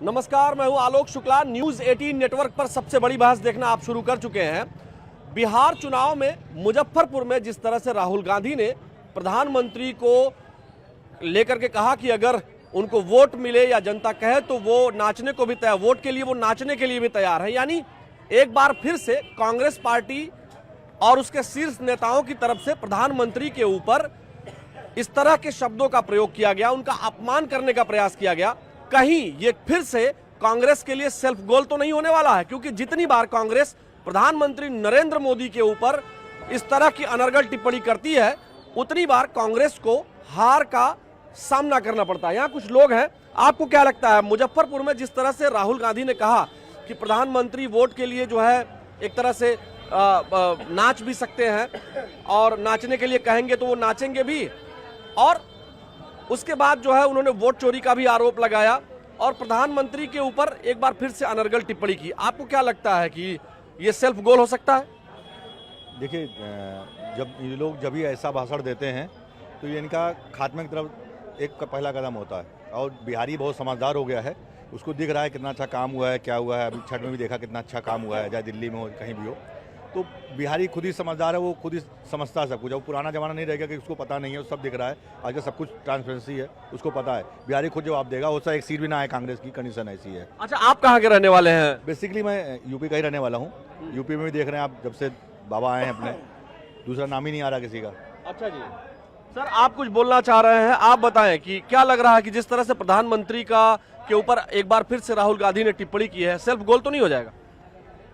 नमस्कार, मैं हूं आलोक शुक्ला। न्यूज 18 नेटवर्क पर सबसे बड़ी बहस देखना आप शुरू कर चुके हैं। बिहार चुनाव में मुजफ्फरपुर में जिस तरह से राहुल गांधी ने प्रधानमंत्री को लेकर के कहा कि अगर उनको वोट मिले या जनता कहे तो वो नाचने को भी तैयार, वोट के लिए वो नाचने के लिए भी तैयार है। यानी एक बार फिर से कांग्रेस पार्टी और उसके शीर्ष नेताओं की तरफ से प्रधानमंत्री के ऊपर इस तरह के शब्दों का प्रयोग किया गया, उनका अपमान करने का प्रयास किया गया। कहीं ये फिर से कांग्रेस के लिए सेल्फ गोल तो नहीं होने वाला है, क्योंकि जितनी बार कांग्रेस प्रधानमंत्री नरेंद्र मोदी के ऊपर इस तरह की अनर्गल टिप्पणी करती है उतनी बार कांग्रेस को हार का सामना करना पड़ता है। यहाँ कुछ लोग हैं, आपको क्या लगता है मुजफ्फरपुर में जिस तरह से राहुल गांधी ने कहा कि प्रधानमंत्री वोट के लिए जो है एक तरह से नाच भी सकते हैं और नाचने के लिए कहेंगे तो वो नाचेंगे भी, और उसके बाद जो है उन्होंने वोट चोरी का भी आरोप लगाया और प्रधानमंत्री के ऊपर एक बार फिर से अनर्गल टिप्पणी की। आपको क्या लगता है कि ये सेल्फ गोल हो सकता है? देखिए, जब ये लोग जब भी ऐसा भाषण देते हैं तो ये इनका खात्मे की तरफ एक पहला कदम होता है। और बिहारी बहुत समझदार हो गया है, उसको दिख रहा है कितना अच्छा काम हुआ है, क्या हुआ है। अभी छठ में भी देखा कितना अच्छा काम हुआ है, चाहे दिल्ली में हो कहीं भी हो। तो बिहारी खुद ही समझदार है, वो खुद ही समझता है सब कुछ। अब पुराना जमाना नहीं रहेगा कि उसको पता नहीं है, वो सब दिख रहा है। आजकल सब कुछ ट्रांसपेरेंसी है, उसको पता है। बिहारी खुद जवाब देगा, वो एक सीट भी ना आए, कांग्रेस की कंडीशन ऐसी है। अच्छा, आप कहाँ के रहने वाले हैं? बेसिकली मैं यूपी का ही रहने वाला हूँ। यूपी में भी देख रहे हैं आप, जब से बाबा आए हैं अपने, दूसरा नाम ही नहीं आ रहा किसी का। अच्छा जी, सर आप कुछ बोलना चाह रहे हैं, आप बताएं कि क्या लग रहा है कि जिस तरह से प्रधानमंत्री का के ऊपर एक बार फिर से राहुल गांधी ने टिप्पणी की है, सेल्फ गोल तो नहीं हो जाएगा?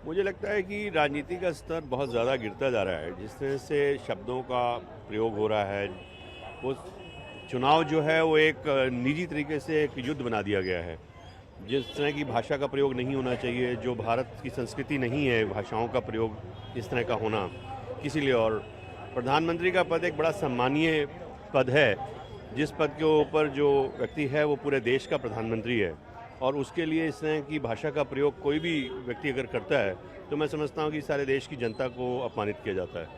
मुझे लगता है कि राजनीति का स्तर बहुत ज़्यादा गिरता जा रहा है। जिस तरह से शब्दों का प्रयोग हो रहा है, वो चुनाव जो है वो एक निजी तरीके से एक युद्ध बना दिया गया है। जिस तरह की भाषा का प्रयोग नहीं होना चाहिए, जो भारत की संस्कृति नहीं है भाषाओं का प्रयोग इस तरह का होना किसी लिए। और प्रधानमंत्री का पद एक बड़ा सम्मानीय पद है, जिस पद के ऊपर जो व्यक्ति है वो पूरे देश का प्रधानमंत्री है, और उसके लिए इस तरह की भाषा का प्रयोग कोई भी व्यक्ति अगर करता है तो मैं समझता हूँ कि सारे देश की जनता को अपमानित किया जाता है।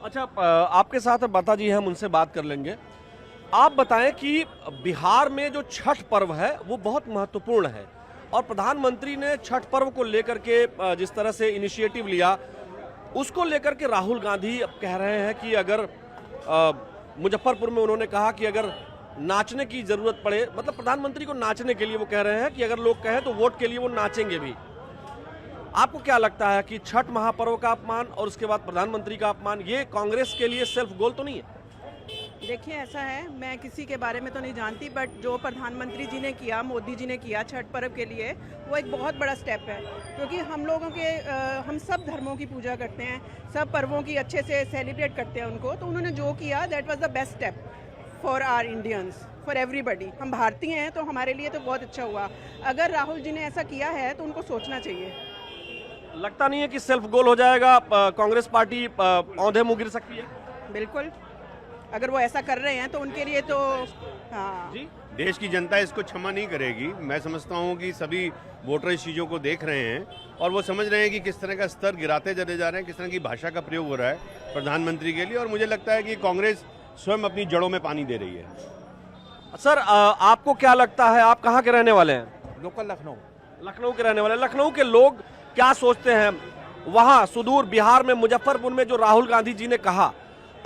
अच्छा, आपके साथ माता जी हैं, हम उनसे बात कर लेंगे। आप बताएं कि बिहार में जो छठ पर्व है वो बहुत महत्वपूर्ण है और प्रधानमंत्री ने छठ पर्व को लेकर के जिस तरह से इनिशिएटिव लिया उसको लेकर के राहुल गांधी अब कह रहे हैं कि अगर मुजफ्फरपुर में उन्होंने कहा कि अगर नाचने की जरूरत पड़े, मतलब प्रधानमंत्री को नाचने के लिए वो कह रहे हैं कि अगर लोग कहें तो वोट के लिए वो नाचेंगे भी। आपको क्या लगता है कि छठ महापर्व का अपमान और उसके बाद प्रधानमंत्री का अपमान ये कांग्रेस के लिए सेल्फ गोल तो नहीं है? देखिए, ऐसा है, मैं किसी के बारे में तो नहीं जानती, बट जो प्रधानमंत्री जी ने किया, मोदी जी ने किया छठ पर्व के लिए, वो एक बहुत बड़ा स्टेप है। क्योंकि हम लोगों के हम सब धर्मों की पूजा करते हैं, सब पर्वों की अच्छे से सेलिब्रेट करते हैं उनको, तो उन्होंने जो किया that was the best step for our Indians, for everybody. हम भारतीय हैं तो हमारे लिए तो बहुत अच्छा हुआ। अगर राहुल जी ने ऐसा किया है तो उनको सोचना चाहिए। लगता नहीं है कि सेल्फ गोल हो जाएगा, कांग्रेस पार्टी औंधे मुंह गिर सकती है? बिल्कुल, अगर वो ऐसा कर रहे हैं तो उनके लिए तो हाँ जी, देश की जनता इसको क्षमा नहीं करेगी। मैं समझता हूँ कि सभी वोटर इस चीज़ों को देख रहे हैं और वो समझ रहे हैं कि किस तरह का स्तर गिराते चले जा रहे हैं, किस तरह की भाषा का प्रयोग हो रहा है प्रधानमंत्री के लिए। और मुझे लगता है कि कांग्रेस स्वयं अपनी जड़ों में पानी दे रही है। सर आपको क्या लगता है, आप कहाँ के रहने वाले हैं? लोकल लखनऊ। लखनऊ के रहने वाले। लखनऊ के लोग क्या सोचते हैं वहां सुदूर बिहार में मुजफ्फरपुर में जो राहुल गांधी जी ने कहा,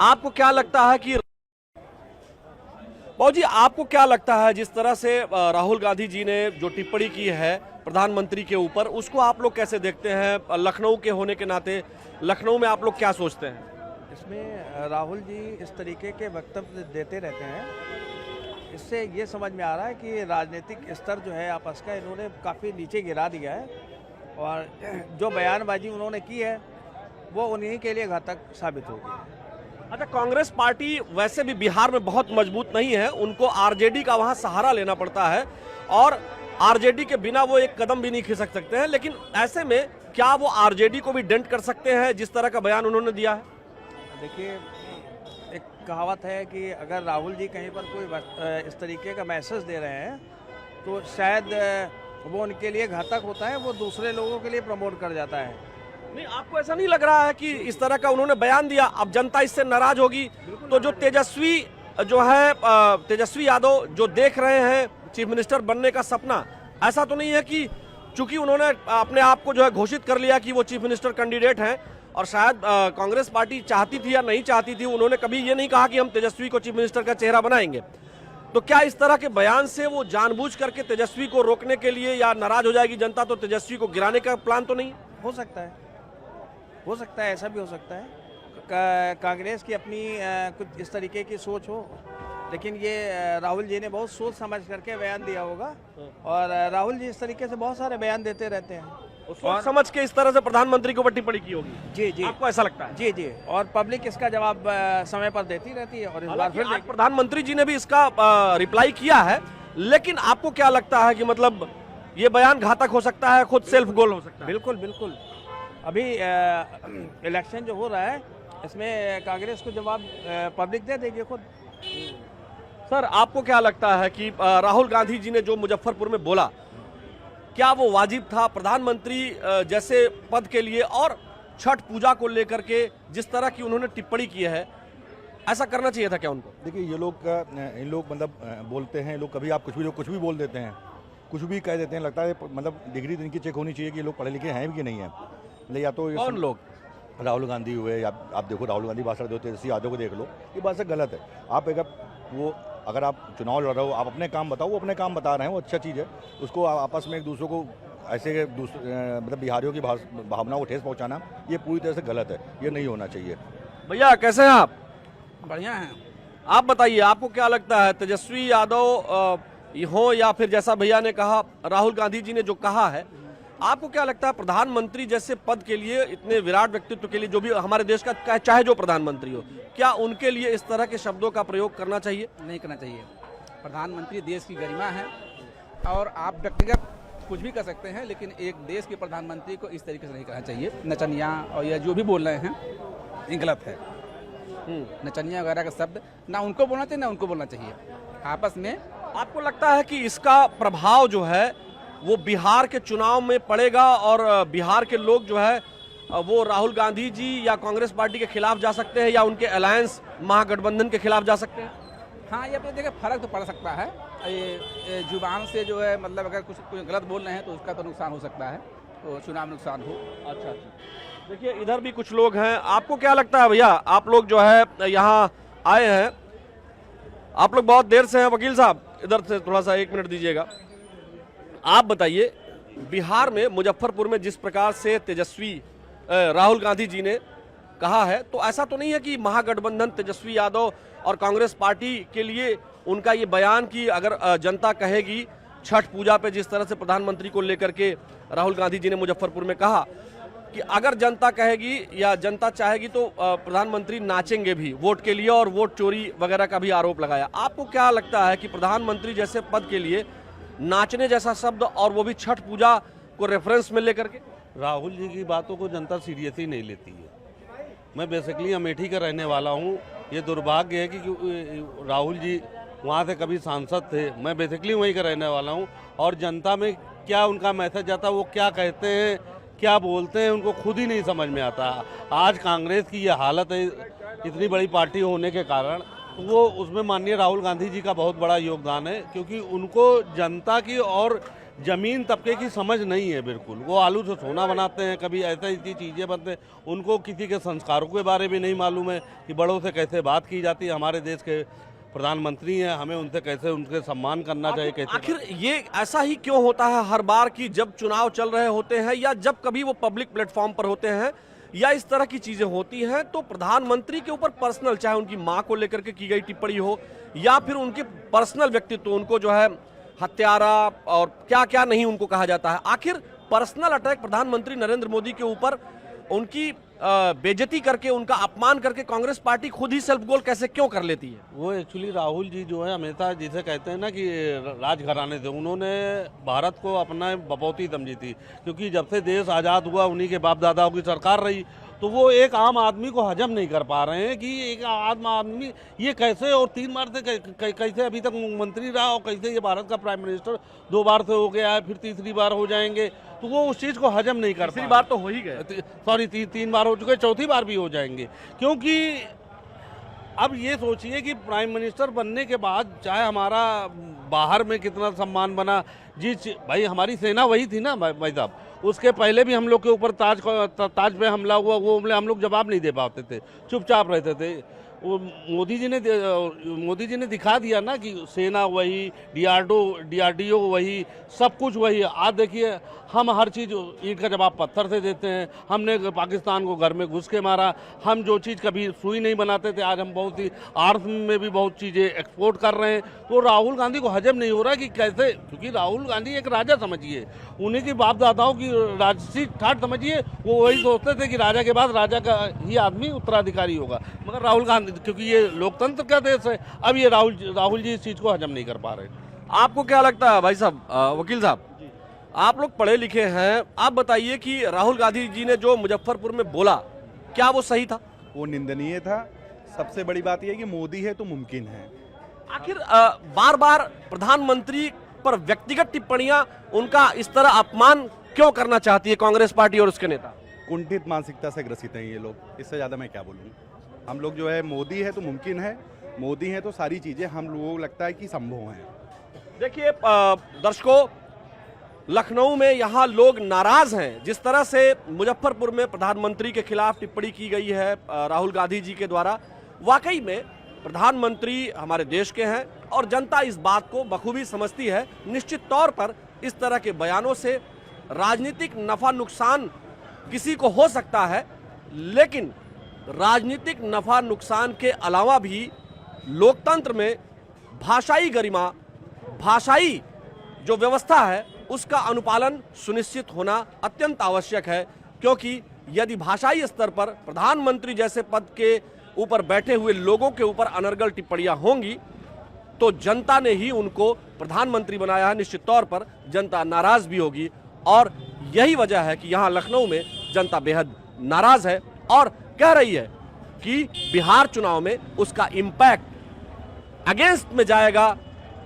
आपको क्या लगता है कि जी आपको क्या लगता है जिस तरह से राहुल गांधी जी ने जो टिप्पणी की है प्रधानमंत्री के ऊपर, उसको आप लोग कैसे देखते हैं? लखनऊ के होने के नाते लखनऊ में आप लोग क्या सोचते हैं? इसमें राहुल जी इस तरीके के वक्तव्य देते रहते हैं, इससे ये समझ में आ रहा है कि राजनीतिक स्तर जो है आपस का इन्होंने काफ़ी नीचे गिरा दिया है और जो बयानबाजी उन्होंने की है वो उन्हीं के लिए घातक साबित होगी। अच्छा, कांग्रेस पार्टी वैसे भी बिहार में बहुत मजबूत नहीं है, उनको आरजेडी का वहां सहारा लेना पड़ता है और आरजेडी के बिना वो एक कदम भी नहीं खिसक सकते हैं। लेकिन ऐसे में क्या वो आरजेडी को भी डेंट कर सकते हैं जिस तरह का बयान उन्होंने दिया है? देखिए, एक कहावत है कि अगर राहुल जी कहीं पर कोई इस तरीके का मैसेज दे रहे हैं तो शायद वो उनके लिए घातक होता है, वो दूसरे लोगों के लिए प्रमोट कर जाता है। नहीं, आपको ऐसा नहीं लग रहा है कि इस तरह का उन्होंने बयान दिया, अब जनता इससे नाराज होगी तो जो तेजस्वी जो है तेजस्वी यादव जो देख रहे हैं चीफ मिनिस्टर बनने का सपना, ऐसा तो नहीं है कि चूंकि उन्होंने अपने आप को जो है घोषित कर लिया कि वो चीफ मिनिस्टर कैंडिडेट हैं और शायद कांग्रेस पार्टी चाहती थी या नहीं चाहती थी, उन्होंने कभी ये नहीं कहा कि हम तेजस्वी को चीफ मिनिस्टर का चेहरा बनाएंगे, तो क्या इस तरह के बयान से वो जानबूझ करके तेजस्वी को रोकने के लिए, या नाराज हो जाएगी जनता तो तेजस्वी को गिराने का प्लान तो नहीं? हो सकता है, ऐसा भी हो सकता है। कांग्रेस की अपनी कुछ इस तरीके की सोच हो, लेकिन ये राहुल जी ने बहुत सोच समझ करके बयान दिया होगा। और राहुल जी इस तरीके से बहुत सारे बयान देते रहते हैं सोच समझ के इस तरह से प्रधानमंत्री को टिप्पणी की होगी। जी आपको ऐसा लगता है? जी, और पब्लिक इसका जवाब समय पर देती रहती है। और इस बार फिर आज प्रधानमंत्री जी ने भी इसका रिप्लाई किया है, लेकिन आपको क्या लगता है कि मतलब ये बयान घातक हो सकता है, खुद सेल्फ गोल हो सकता है? बिल्कुल। अभी इलेक्शन जो हो रहा है, इसमें कांग्रेस को जवाब पब्लिक दे देगी खुद। सर, आपको क्या लगता है कि राहुल गांधी जी ने जो मुजफ्फरपुर में बोला, क्या वो वाजिब था? प्रधानमंत्री जैसे पद के लिए और छठ पूजा को लेकर के जिस तरह की उन्होंने टिप्पणी की है, ऐसा करना चाहिए था क्या उनको? देखिए, ये लोग इन लोग मतलब बोलते हैं, लोग कभी आप कुछ भी बोल देते हैं, कुछ भी कह देते हैं। लगता है मतलब डिग्री तो इनकी चेक होनी चाहिए कि ये लोग पढ़े लिखे हैं भी कि नहीं है। मतलब या तो कौन लोग? राहुल गांधी हुए, या आप देखो राहुल गांधी भाषण देते, तेजस्वी यादव को देख लो, ये बात से गलत है। आप अगर आप चुनाव लड़ रहे हो, आप अपने काम बताओ, वो अपने काम बता रहे हैं, वो अच्छा चीज़ है। उसको आपस में एक दूसरे को ऐसे मतलब बिहारियों की भावनाओं को ठेस पहुंचाना, ये पूरी तरह से गलत है, ये नहीं होना चाहिए। भैया कैसे हैं आप? बढ़िया है। आप बताइए, आपको क्या लगता है, तेजस्वी यादव हो या फिर जैसा भैया ने कहा राहुल गांधी जी ने जो कहा है, आपको क्या लगता है प्रधानमंत्री जैसे पद के लिए, इतने विराट व्यक्तित्व के लिए, जो भी हमारे देश का चाहे जो प्रधानमंत्री हो, क्या उनके लिए इस तरह के शब्दों का प्रयोग करना चाहिए? नहीं करना चाहिए। प्रधानमंत्री देश की गरिमा है, और आप व्यक्तिगत कुछ भी कर सकते हैं, लेकिन एक देश के प्रधानमंत्री को इस तरीके से नहीं करना चाहिए। नचनिया और यह जो भी बोल रहे हैं, ये गलत है। नचनिया वगैरह का शब्द ना उनको बोलना चाहिए, ना उनको बोलना चाहिए। आपस में आपको लगता है कि इसका प्रभाव जो है वो बिहार के चुनाव में पड़ेगा, और बिहार के लोग जो है वो राहुल गांधी जी या कांग्रेस पार्टी के खिलाफ जा सकते हैं, या उनके अलायंस महागठबंधन के खिलाफ जा सकते हैं? हाँ, ये देखिए फर्क तो पड़ सकता है। ये जुबान से जो है, मतलब अगर कुछ गलत बोल रहे हैं तो उसका तो नुकसान हो सकता है, तो चुनाव में नुकसान हो। अच्छा, देखिए इधर भी कुछ लोग हैं। आपको क्या लगता है भैया, आप लोग जो है यहाँ आए हैं, आप लोग बहुत देर से हैं। वकील साहब, इधर से थोड़ा सा 1 मिनट दीजिएगा। आप बताइए, बिहार में मुजफ्फरपुर में जिस प्रकार से तेजस्वी राहुल गांधी जी ने कहा है, तो ऐसा तो नहीं है कि महागठबंधन तेजस्वी यादव और कांग्रेस पार्टी के लिए उनका ये बयान कि अगर जनता कहेगी, छठ पूजा पे जिस तरह से प्रधानमंत्री को लेकर के राहुल गांधी जी ने मुजफ्फरपुर में कहा कि अगर जनता कहेगी या जनता चाहेगी तो प्रधानमंत्री नाचेंगे भी वोट के लिए, और वोट चोरी वगैरह का भी आरोप लगाया। आपको क्या लगता है कि प्रधानमंत्री जैसे पद के लिए नाचने जैसा शब्द, और वो भी छठ पूजा को रेफरेंस में लेकर के? राहुल जी की बातों को जनता सीरियस ही नहीं लेती है। मैं बेसिकली अमेठी का रहने वाला हूँ। ये दुर्भाग्य है कि राहुल जी वहाँ से कभी सांसद थे, मैं बेसिकली वहीं का रहने वाला हूँ, और जनता में क्या उनका मैसेज जाता है, वो क्या कहते हैं, क्या बोलते हैं, उनको खुद ही नहीं समझ में आता। आज कांग्रेस की ये हालत है, इतनी बड़ी पार्टी होने के कारण, तो वो उसमें माननीय राहुल गांधी जी का बहुत बड़ा योगदान है, क्योंकि उनको जनता की और जमीन तबके की समझ नहीं है बिल्कुल। वो आलू से सोना बनाते हैं, कभी ऐसी चीज़ें बनते हैं, उनको किसी के संस्कारों के बारे में नहीं मालूम है कि बड़ों से कैसे बात की जाती है। हमारे देश के प्रधानमंत्री हैं, हमें उनसे कैसे उनके सम्मान करना चाहिए, कैसे। आखिर ये ऐसा ही क्यों होता है हर बार कि जब चुनाव चल रहे होते हैं, या जब कभी वो पब्लिक प्लेटफॉर्म पर होते हैं, या इस तरह की चीजें होती हैं, तो प्रधानमंत्री के ऊपर पर्सनल, चाहे उनकी मां को लेकर के की गई टिप्पणी हो, या फिर उनके पर्सनल व्यक्तित्व, उनको जो है हत्यारा और क्या क्या नहीं उनको कहा जाता है, आखिर पर्सनल अटैक प्रधानमंत्री नरेंद्र मोदी के ऊपर, उनकी बेइज्जती करके, उनका अपमान करके कांग्रेस पार्टी खुद ही सेल्फ गोल कैसे क्यों कर लेती है? वो एक्चुअली राहुल जी जो है हमेशा जिसे कहते हैं ना कि राजघराने से उन्होंने भारत को अपना बपौती समझी थी, क्योंकि जब से देश आज़ाद हुआ उन्हीं के बाप दादाओं की सरकार रही, तो वो एक आम आदमी को हजम नहीं कर पा रहे हैं कि एक आम आदमी ये कैसे, और 3 बार से कैसे अभी तक मंत्री रहा, और कैसे ये भारत का प्राइम मिनिस्टर 2 बार से हो गया है, फिर तीसरी बार हो जाएंगे, तो वो उस चीज़ को हजम नहीं कर पा। तीसरी बार तो हो ही गए, सॉरी 3 बार हो चुके, चौथी बार भी हो जाएंगे, क्योंकि अब ये सोचिए कि प्राइम मिनिस्टर बनने के बाद चाहे हमारा बाहर में कितना सम्मान बना, भाई हमारी सेना वही थी ना भाई साहब। उसके पहले भी हम लोग के ऊपर ताज पे हमला हुआ, वो हम लोग जवाब नहीं दे पाते थे, चुपचाप रहते थे। वो मोदी जी ने दिखा दिया ना कि सेना वही, डीआरडीओ वही, सब कुछ वही। आज देखिए हम हर चीज़ ईंट का जवाब पत्थर से देते हैं। हमने पाकिस्तान को घर में घुस के मारा। हम जो चीज़ कभी सुई नहीं बनाते थे, आज हम बहुत ही आर्थ में भी बहुत चीज़ें एक्सपोर्ट कर रहे हैं। तो राहुल गांधी को हजम नहीं हो रहा कि कैसे, क्योंकि राहुल गांधी एक राजा समझिए, उन्हीं की बाप दादाओं की राजसी ठाट समझिए, वो वही सोचते थे कि राजा के बाद राजा का ही आदमी उत्तराधिकारी होगा। मगर राहुल गांधी, क्योंकि ये लोकतंत्र का देश है, अब ये राहुल जी इस चीज़ को हजम नहीं कर पा रहे। आपको क्या लगता है भाई साहब, वकील साहब, आप लोग पढ़े लिखे हैं, आप बताइए कि राहुल गांधी जी ने जो मुजफ्फरपुर में बोला, क्या वो सही था? वो निंदनीय था। सबसे बड़ी बात यह है कि मोदी है तो मुमकिन है। आखिर बार बार प्रधानमंत्री पर व्यक्तिगत टिप्पणियां, उनका इस तरह अपमान क्यों करना चाहती है कांग्रेस पार्टी और उसके नेता? कुंठित मानसिकता से ग्रसित हैं ये लोग, इससे ज़्यादा मैं क्या बोलूँ। हम लोग जो है, मोदी है तो मुमकिन है, मोदी है तो सारी चीज़ें हम लोगों को लगता है कि संभव हैं। देखिए दर्शकों, लखनऊ में यहाँ लोग नाराज हैं जिस तरह से मुजफ्फरपुर में प्रधानमंत्री के खिलाफ टिप्पणी की गई है राहुल गांधी जी के द्वारा। वाकई में प्रधानमंत्री हमारे देश के हैं और जनता इस बात को बखूबी समझती है। निश्चित तौर पर इस तरह के बयानों से राजनीतिक नफा नुकसान किसी को हो सकता है, लेकिन राजनीतिक नफा नुकसान के अलावा भी लोकतंत्र में भाषाई गरिमा, भाषाई जो व्यवस्था है, उसका अनुपालन सुनिश्चित होना अत्यंत आवश्यक है। क्योंकि यदि भाषाई स्तर पर प्रधानमंत्री जैसे पद के ऊपर बैठे हुए लोगों के ऊपर अनर्गल टिप्पणियां होंगी, तो जनता ने ही उनको प्रधानमंत्री बनाया है। निश्चित तौर पर जनता नाराज भी होगी और यही वजह है कि यहाँ लखनऊ में जनता बेहद नाराज है और कह रही है कि बिहार चुनाव में उसका इम्पैक्ट अगेंस्ट में जाएगा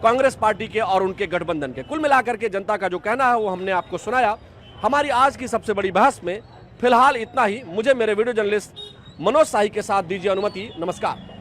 कांग्रेस पार्टी के और उनके गठबंधन के। कुल मिलाकर के जनता का जो कहना है वो हमने आपको सुनाया। हमारी आज की सबसे बड़ी बहस में फिलहाल इतना ही। मुझे मेरे वीडियो जर्नलिस्ट मनोज शाही के साथ दीजिए अनुमति। नमस्कार।